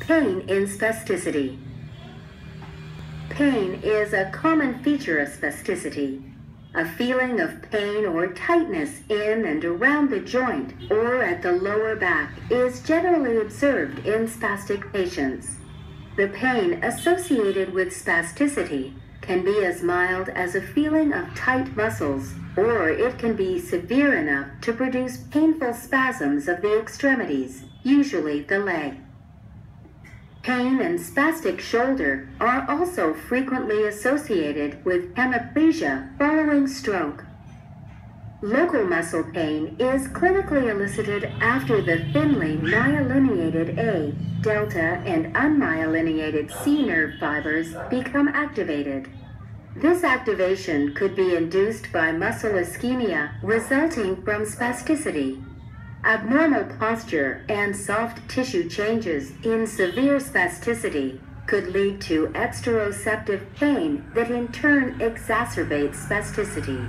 Pain in spasticity. Pain is a common feature of spasticity. A feeling of pain or tightness in and around the joint or at the lower back is generally observed in spastic patients. The pain associated with spasticity can be as mild as a feeling of tight muscles, or it can be severe enough to produce painful spasms of the extremities, usually the leg. Pain and spastic shoulder are also frequently associated with hemiplegia following stroke. Local muscle pain is clinically elicited after the thinly myelinated A, delta, and unmyelinated C nerve fibers become activated. This activation could be induced by muscle ischemia resulting from spasticity. Abnormal posture and soft tissue changes in severe spasticity could lead to exteroceptive pain that in turn exacerbates spasticity.